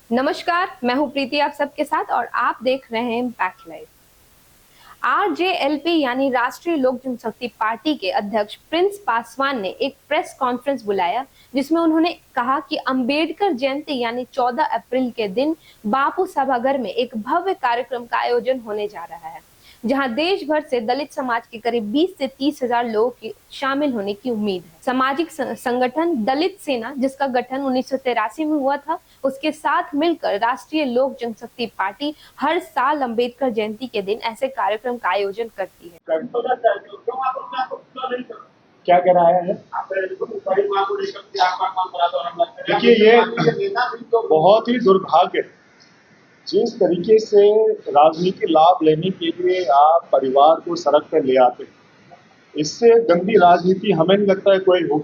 नमस्कार, मैं हूं प्रीति आप सबके साथ और आप देख रहे हैं इम्पैक्ट लाइव। आरजेएलपी यानी राष्ट्रीय लोक जनशक्ति पार्टी के अध्यक्ष प्रिंस पासवान ने एक प्रेस कॉन्फ्रेंस बुलाया, जिसमें उन्होंने कहा कि अंबेडकर जयंती यानी 14 अप्रैल के दिन बापू सभागार में एक भव्य कार्यक्रम का आयोजन होने जा रहा है, जहां देश भर से दलित समाज के करीब 20 से 30 हजार लोगों की शामिल होने की उम्मीद है। सामाजिक संगठन दलित सेना, जिसका गठन 1983 में हुआ था, उसके साथ मिलकर राष्ट्रीय लोक जनशक्ति पार्टी हर साल अंबेडकर जयंती के दिन ऐसे कार्यक्रम का आयोजन करती है। क्या कह रहा है? देखिए, ये बहुत ही दुर्भाग्य है। जिस तरीके से राजनीति लाभ लेने के लिए आप परिवार को सड़क पर ले आते हैं, इससे गंदी राजनीति हमें नहीं लगता है कोई हो।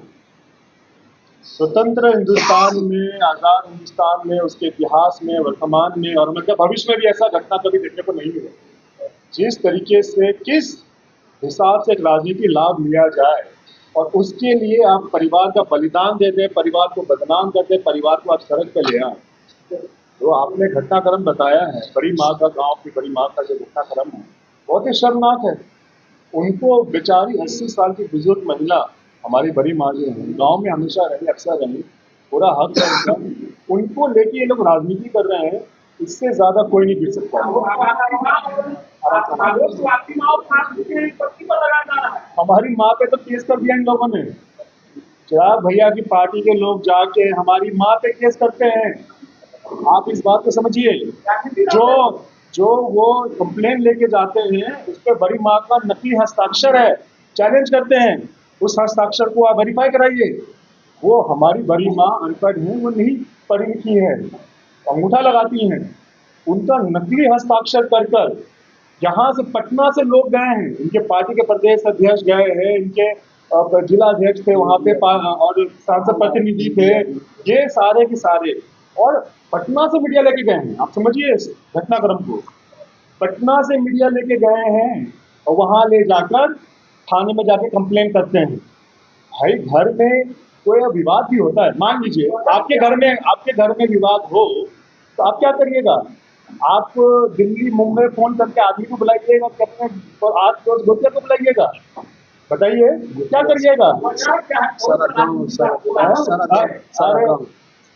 स्वतंत्र हिंदुस्तान में, आजाद हिंदुस्तान में, उसके इतिहास में, वर्तमान में और मतलब भविष्य में भी ऐसा घटना कभी देखने को नहीं मिला। जिस तरीके से, किस हिसाब से एक राजनीति लाभ लिया जाए और उसके लिए आप परिवार का बलिदान दे दें, परिवार को बदनाम कर दें, परिवार को आप सड़क पर ले आए। तो आपने घटनाक्रम बताया है, बड़ी माँ का, गांव की बड़ी माँ का जो घटनाक्रम है, बहुत ही शर्मनाक है। उनको बेचारी 80 साल की बुजुर्ग महिला, हमारी बड़ी माँ जो है, गांव में हमेशा रही, अक्सर रही, पूरा हक है उनका। उनको लेके ये लोग राजनीति कर रहे हैं, इससे ज्यादा कोई नहीं गिर सकता। हमारी माँ पे तो केस कर दिया इन लोगों ने। चिराग भैया की पार्टी के लोग जाके हमारी माँ पे केस करते हैं। आप इस बात को समझिए। जो वो कंप्लेन लेके जाते हैं, उस पर बड़ी माँ का नकली हस्ताक्षर है, चैलेंज करते हैं, उस हस्ताक्षर को आप वेरीफाई कराइए। वो हमारी बड़ी माँ अनपढ़ है, वो नहीं पढ़ी लिखी है, अंगूठा लगाती हैं। उनका नकली हस्ताक्षर कर यहाँ से पटना से लोग गए हैं, इनके पार्टी के प्रदेश अध्यक्ष गए हैं, इनके जिला अध्यक्ष थे वहां पे और सांसद प्रतिनिधि थे, ये सारे के सारे, और पटना से मीडिया लेके गए हैं। आप समझिए इस घटनाक्रम को। पटना से मीडिया लेके गए हैं और वहां ले जाकर थाने में जाके कंप्लेन करते हैं। भाई, घर में कोई विवाद भी होता है। मान लीजिए आपके घर में विवाद हो तो आप क्या करिएगा? आप दिल्ली मुंबई फोन करके आदमी को बुलाइएगा कि अपने आज गोतिया को बुलाइएगा? बताइए क्या करिएगा?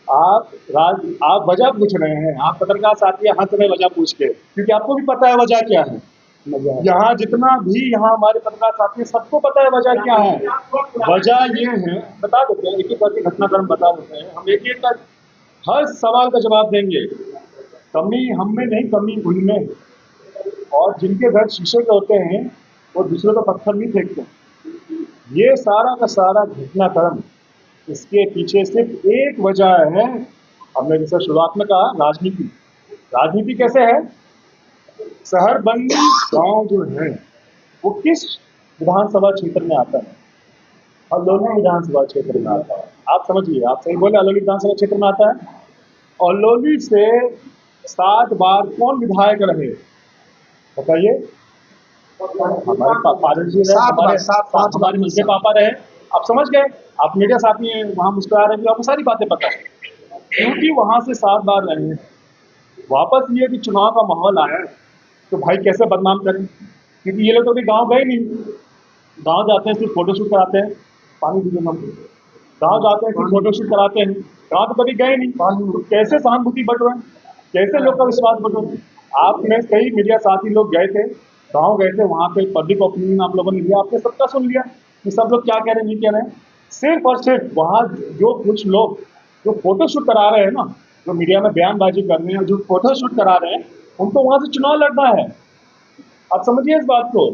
आप वजह पूछ रहे हैं, आप पत्रकार साथी हंस रहे वजह पूछ के, क्योंकि आपको भी पता है वजह क्या है। यहाँ जितना भी यहाँ हमारे पत्रकार साथी, सबको पता है वजह क्या है। वजह ये है, बता देते हैं, एक एक करके घटनाक्रम बता देते हैं। हम एक एक का हर सवाल का जवाब देंगे। कमी हम में नहीं, कमी उनमें। और जिनके घर शीशे के होते हैं वो दूसरे को पत्थर नहीं फेंकते। ये सारा का सारा घटनाक्रम, इसके पीछे सिर्फ एक वजह है। हमने जैसे शुरुआत में कहा, राजनीति। राजनीति कैसे है? शहर बंदी गांव जो है वो किस विधानसभा क्षेत्र में आता है? अलोली विधानसभा क्षेत्र में आता है। आप समझिए, आप सही बोले, अलोली विधानसभा क्षेत्र में आता है। अलोली से 7 बार कौन विधायक रहे बताइए? हमारे पापा जी रहे, हमारे मंत्री पापा रहे। आप समझ गए, आप मीडिया साथी हैं, वहां मुस्कुरा रहे हैं, आपको सारी बातें पता है, क्योंकि वहां से 7 बार रहे हैं। वापस ये कि चुनाव का माहौल आया तो भाई कैसे बदनाम करें, क्योंकि ये लोग तो अभी गाँव गए नहीं। गाँव जाते हैं सिर्फ फोटोशूट कराते हैं, पानी दीजिए हम। गाँव जाते हैं सिर्फ फोटोशूट कराते हैं, गाँव तो कभी गए नहीं। तो कैसे सहानुभूति बढ़ रहे हैं, कैसे लोग का विश्वास बढ़ रहा है? आपने कई मीडिया साथी लोग गए थे, गाँव गए थे, वहां पे पब्लिक ओपिनियन आप लोगों ने लिया, आपने सबका सुन लिया कि सब लोग क्या कह रहे हैं, नहीं कह रहे हैं। सिर्फ और सिर्फ वहां जो कुछ लोग जो फोटोशूट करा रहे हैं ना, जो मीडिया में बयानबाजी कर रहे हैं, जो फोटोशूट करा रहे हैं, उनको वहां से चुनाव लड़ना है। आप समझिए इस बात को,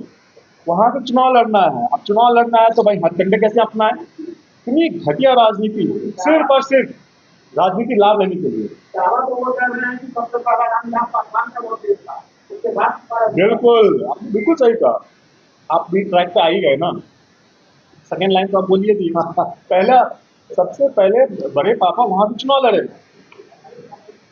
वहां से चुनाव लड़ना है। अब चुनाव लड़ना है तो भाई हथकंडे कैसे अपना है? इतनी घटिया राजनीति, सिर्फ और सिर्फ राजनीति लाभ लेने के लिए। बिल्कुल, आपने बिल्कुल सही कहा। आप भी ट्रैक पे आ ही गए ना। सेकेंड लाइन तो आप बोलिए थी। पहला, सबसे पहले बड़े पापा वहां से चुनाव लड़े।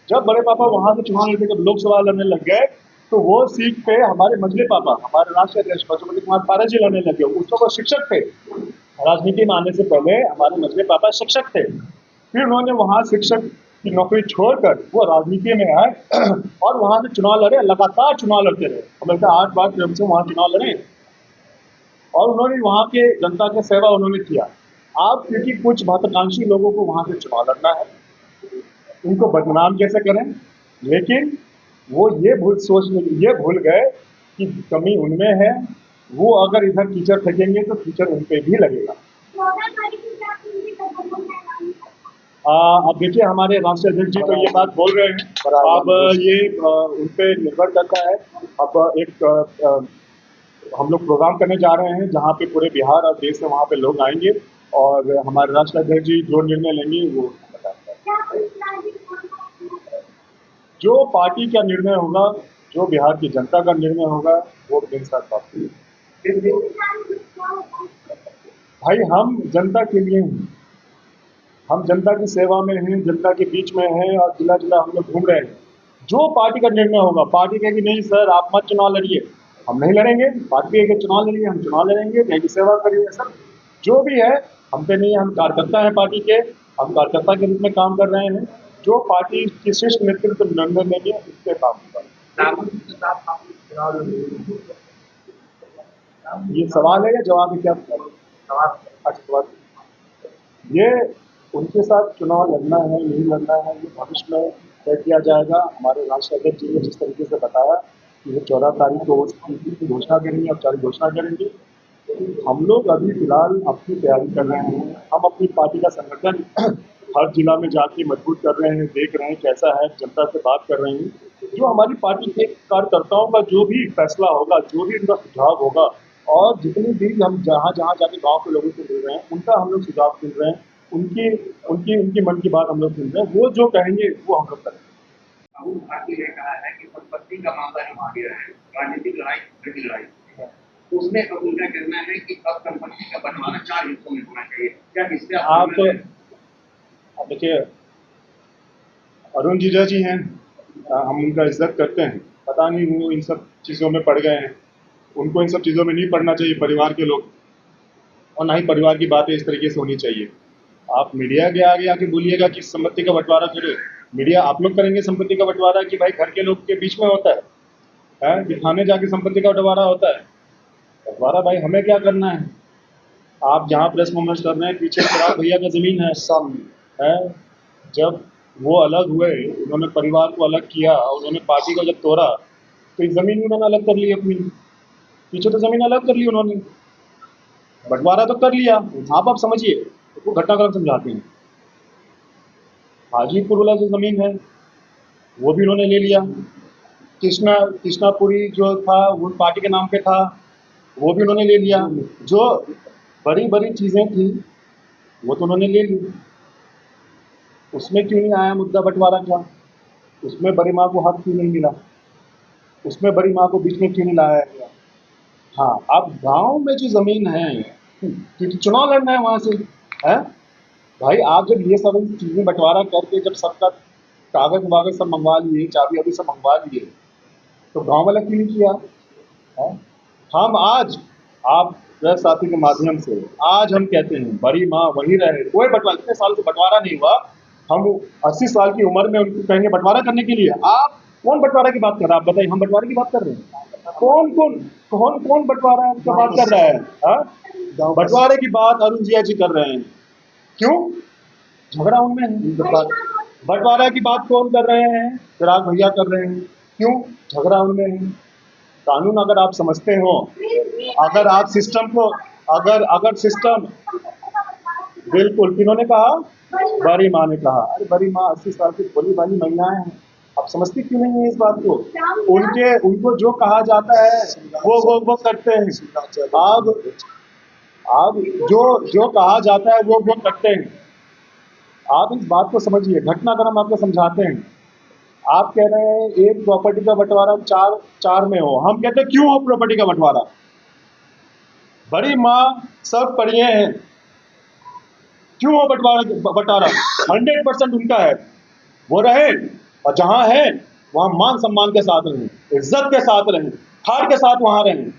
जब बड़े पापा वहां से चुनाव लड़े, जब लोकसभा लड़ने लग गए, तो वो सीट पे हमारे मंझले पापा, हमारे राष्ट्रीय अध्यक्ष पशुपति कुमार पारस जी लड़ने लगे। उस वक्त शिक्षक थे, राजनीति में आने से पहले हमारे मंझले पापा शिक्षक थे। फिर उन्होंने वहां शिक्षक की नौकरी छोड़कर वो राजनीति में आए और वहां से चुनाव लड़े, लगातार चुनाव लड़ते रहे। हमें 8 बार क्रम से वहां चुनाव लड़े और उन्होंने वहां के जनता की सेवा उन्होंने किया। आप क्योंकि कुछ महत्वाकांक्षी लोगों को वहां से चुनाव लड़ना है, उनको बदनाम कैसे करें, लेकिन वो ये भूल गए कि कमी उनमें है। वो अगर इधर कीचड़ फेंकेंगे तो कीचड़ उन पे भी लगेगा। अब देखिए, हमारे राष्ट्रीय अध्यक्ष जी तो ये बात बोल रहे हैं, अब ये उन पे निर्भर करता है। अब एक हम लोग प्रोग्राम करने जा रहे हैं जहाँ पे पूरे बिहार और देश से वहाँ पे लोग आएंगे और हमारे राष्ट्रीय अध्यक्ष जी जो निर्णय लेंगे वो जो पार्टी का निर्णय होगा, जो बिहार की जनता का निर्णय होगा, वो मेरे साथ बात करिए। भाई, हम जनता के लिए हैं, हम जनता की सेवा में हैं, जनता के बीच में हैं और जिला जिला हम लोग घूम रहे हैं। जो पार्टी का निर्णय होगा, पार्टी कहेगी नहीं सर आप मत चुनाव लड़िए, हम नहीं लड़ेंगे। पार्टी कहेगी चुनाव लड़िए, हम चुनाव लड़ेंगे। देश की सेवा करिए, सब जो भी है हम पे नहीं है। हम कार्यकर्ता हैं पार्टी के, हम कार्यकर्ता के रूप में काम कर रहे हैं। जो पार्टी की शीर्ष नेतृत्व निर्णय लेंगे उस पर काम होगा। ये सवाल है या जवाब है? क्या सवाल? अच्छा, सवाल। ये उनके साथ चुनाव लड़ना है नहीं लड़ना है, ये भविष्य में तय किया जाएगा। हमारे राष्ट्रीय अध्यक्ष जी ने जिस तरीके से बताया कि वो 14 तारीख को उसकी घोषणा करेंगे, औपचारिक घोषणा करेंगे। हम लोग अभी फिलहाल अपनी तैयारी कर रहे हैं। हम अपनी पार्टी का संगठन हर जिला में जाके मजबूत कर रहे हैं, देख रहे हैं कैसा है, जनता से बात कर रहे हैं। जो हमारी पार्टी के कार्यकर्ताओं का जो भी फैसला होगा, जो भी उनका सुझाव होगा, और जितनी भी हम जहाँ जहाँ जाके गाँव के लोगों से मिल रहे हैं, उनका हम लोग सुझाव सुन रहे हैं। उनकी उनकी उनकी मन की बात हम लोग सुन रहे हैं। वो जो कहेंगे वो हम लोग करेंगे। राहुल गांधी ने कहा है कि संपत्ति का मामला जो आ गया है, राजनीतिक लड़ाई बड़ी लड़ाई है, तो उसमें अब उनका कहना है कि अब संपत्ति का बंटवारा 4 हिस्सों में होना चाहिए। क्या इससे आप देखिए, अरुण जीजा जी हैं, हम उनका इज्जत करते हैं। पता नहीं वो इन सब चीज़ों में पड़ गए हैं। उनको इन सब चीज़ों में नहीं पड़ना चाहिए, परिवार के लोग, और ना ही परिवार की बातें इस तरीके से होनी चाहिए। आप मीडिया के आगे आके बोलिएगा कि संपत्ति का बंटवारा करो। मीडिया आप लोग करेंगे संपत्ति का बंटवारा कि भाई घर के लोग के बीच में होता है कि थाने जाके संपत्ति का बंटवारा होता है? बंटवारा भाई हमें क्या करना है? आप जहाँ प्रेस कॉन्फ्रेंस कर रहे हैं, पीछे चिराग भैया का ज़मीन है, सामने है। जब वो अलग हुए, उन्होंने परिवार को अलग किया, उन्होंने पार्टी को जब तोड़ा, तो ज़मीन उन्होंने अलग कर ली अपनी। पीछे तो ज़मीन अलग कर ली उन्होंने, बंटवारा तो कर लिया। आप समझिए, वो घटनाक्रम समझाते हैं। हाजीपुर वाला जो ज़मीन है वो भी उन्होंने ले लिया। कृष्णापुरी जो था वो पार्टी के नाम पे था, वो भी उन्होंने ले लिया। जो बड़ी बड़ी चीज़ें थी वो तो उन्होंने ले ली। उसमें क्यों नहीं आया मुद्दा बंटवारा का? उसमें बड़ी माँ को हक क्यों नहीं मिला? उसमें बड़ी माँ को बीच में क्यों नहीं लाया गया? हाँ, अब गांव में जो ज़मीन है, क्योंकि चुनाव लड़ना है वहाँ से, है भाई। आप जब ये सब चीज़ें बंटवारा करके जब सबका कागज वागज सब मंगवा लिए, चाबी अभी सब मंगवा लिए, तो गांव वाला क्यों नहीं किया है? हम आज आप प्रेस साथी के माध्यम से आज हम कहते हैं बड़ी माँ वही रहे। कोई बंटवारा, इतने साल से बंटवारा नहीं हुआ, हम 80 साल की उम्र में उनको कहेंगे बंटवारा करने के लिए? आप कौन बंटवारा की बात कर रहा है? आप बताइए, हम बंटवारे की बात कर रहे हैं? कौन बंटवारा की बात कर रहा है? बंटवारे की बात अरुण जिया जी कर रहे हैं। क्यों? झगड़ा उनमें है। बंटवारा की बात कौन कर रहे हैं? चिराग भैया कर रहे हैं। क्यों? झगड़ा उनमें है। कानून अगर आप समझते हो, अगर आप सिस्टम को अगर सिस्टम, बिल्कुल, किन्होंने कहा? बड़ी माँ ने कहा। अरे बड़ी माँ 80 साल की भोली भाली महिलाएं हैं, आप समझती क्यों नहीं है इस बात को? उनको जो कहा जाता है वो करते हैं। अब जो कहा जाता है वो करते हैं। आप इस बात को समझिए, घटनाक्रम आपको समझाते हैं। आप कह रहे हैं एक प्रॉपर्टी का बंटवारा चार में हो, हम कहते हैं क्यों हो प्रॉपर्टी का बंटवारा? बड़ी माँ सब पढ़िए हैं, क्यों हो बंटवारा? 100% उनका है, वो रहे, और जहाँ है वहाँ मान सम्मान के साथ रहें, इज्जत के साथ रहें, ठाड़ के साथ वहाँ रहें।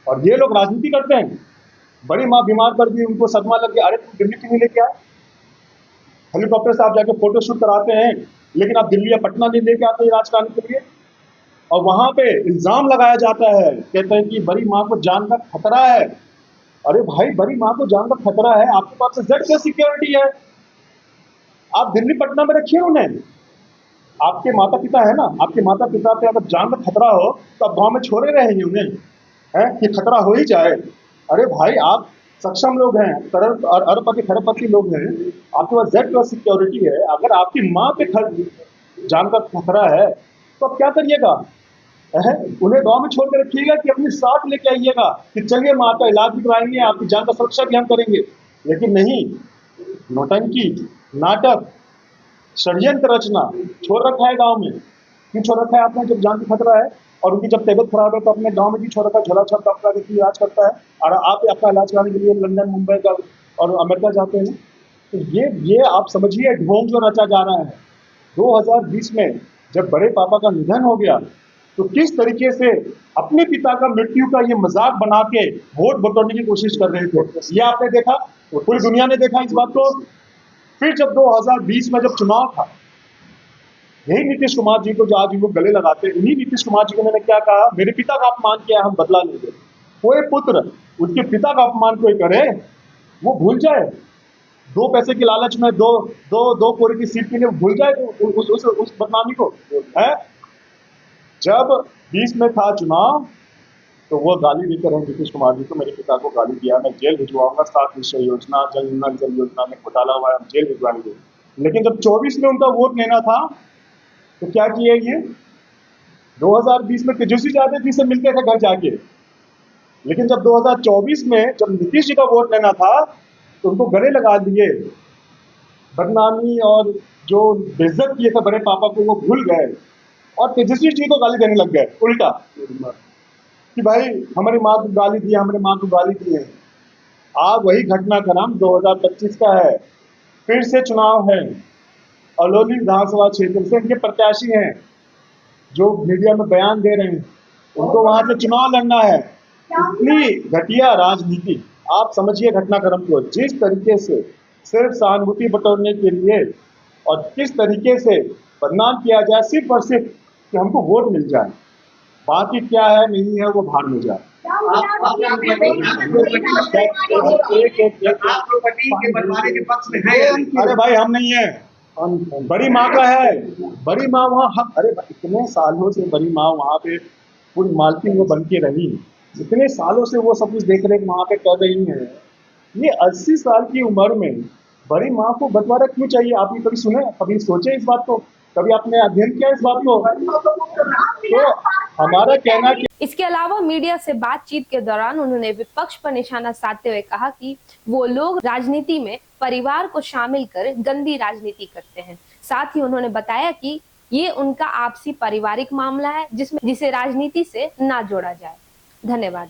और ये लोग राजनीति करते हैं। बड़ी माँ बीमार पड़ गई, उनको सदमा लग गया, अरे तुम दिल्ली क्यों नहीं लेके आए? हेलीकॉप्टर से आप जाके फोटो शूट कराते हैं, लेकिन आप दिल्ली या पटना नहीं लेके आते इलाज कराने के लिए। और वहां पे इल्जाम लगाया जाता है, कहते हैं कि बड़ी माँ को जान का खतरा है। अरे भाई, बड़ी माँ को जान का खतरा है, आपके पास जेड प्लस सिक्योरिटी है, आप दिल्ली पटना में रखिए उन्हें। आपके माता पिता है ना, आपके माता पिता पे अगर जान का खतरा हो तो आप गांव में छोड़े रहेंगे उन्हें, है कि खतरा हो ही जाए। अरे भाई, आप सक्षम लोग हैं, अरबपति खरबपति लोग हैं, आपके पास जेड प्लस सिक्योरिटी है, अगर आपकी माँ पे जान का खतरा है तो आप क्या करिएगा? उन्हें गांव में छोड़ के रखिएगा कि अपने साथ लेके आइएगा कि चलिए माँ का इलाज भी कराएंगे, आपकी जान का सुरक्षा भी हम करेंगे। लेकिन नहीं, नौटंकी, नाटक, षड्यंत्र रचना छोड़ रखा है गांव में। क्यों छोड़ रखा है आपने? जब जान की खतरा है और उनकी जब तबियत खराब है तो अपने गांव में क्यों छोड़ रखा है? झोला छाप डॉक्टर देखिए इलाज करता है, और आप अपना इलाज कराने के लिए लंदन, मुंबई का और अमेरिका जाते हैं। तो ये आप समझिए ढोंग जो रचा जा रहा है। 2020 में जब बड़े पापा का निधन हो गया तो किस तरीके से अपने पिता का मृत्यु का ये मजाक बना के वोट बटोरने की कोशिश कर रहे थे, ये आपने देखा, पूरी दुनिया ने देखा इस बात को। फिर जब 2020 में जब चुनाव था, यही नीतीश कुमार जी को जो आज लोग गले लगाते हैं, इन्हीं नीतीश कुमार जी को मैंने क्या कहा, मेरे पिता का अपमान किया, हम बदला लेंगे। कोई पुत्र उसके पिता का अपमान कोई करे, वो भूल जाए, 2 पैसे की लालच में दो कोरी की सीट के लिए भूल जाए तो उस बदनामी को है। जब 20 में था चुनाव तो वो गाली देते रहे नीतीश कुमार जी को, मेरे पिता को गाली दिया, मैं जेल भिजवाऊंगा, 7 निश्चय योजना, जल योजना में घोटाला हुआ है, हम जेल भिजवाएंगे। लेकिन जब 24 में उनका वोट लेना था तो क्या किए ये? 2020 में तेजस्वी यादव जी से मिलते थे घर जाके, लेकिन जब 2024 में जब नीतीश जी का वोट लेना था तो उनको गले लगा दिए, बदनामी और जो बेइज्जत किए थे बड़े पापा को वो भूल गए और तेजस्वी जी को गाली देने लग गए उल्टा, कि भाई हमारी माँ को गाली दी, हमारी माँ को गाली दी है। आज वही घटनाक्रम 2025 का है, फिर से चुनाव है, अलौली विधानसभा क्षेत्र से इनके प्रत्याशी हैं जो मीडिया में बयान दे रहे हैं, उनको वहां से चुनाव लड़ना है। इतनी घटिया राजनीति, आप समझिए घटनाक्रम को, जिस तरीके से सिर्फ सहानुभूति बटोरने के लिए और किस तरीके से बदनाम किया जाए सिर्फ और सिर्फ कि हमको वोट मिल जाए, बाकी क्या है नहीं है वो भाड़ में जाए। अरे भाई, हम नहीं है, बड़ी माँ का है, बड़ी माँ वहाँ हक। अरे इतने सालों से बड़ी माँ वहाँ पे पूरी मालकिन वो बन के रही, इतने सालों से वो सब कुछ देख रेख वहाँ पे कर रही है। ये 80 साल की उम्र में बड़ी माँ को बंटवारा क्यों चाहिए? आप ये कभी सुने, कभी सोचे इस बात को, कभी आपने अध्ययन किया इस बात को? तो हमारा कहना कि इसके अलावा मीडिया से बातचीत के दौरान उन्होंने विपक्ष पर निशाना साधते हुए कहा कि वो लोग राजनीति में परिवार को शामिल कर गंदी राजनीति करते हैं। साथ ही उन्होंने बताया कि ये उनका आपसी पारिवारिक मामला है जिसे राजनीति से ना जोड़ा जाए। धन्यवाद।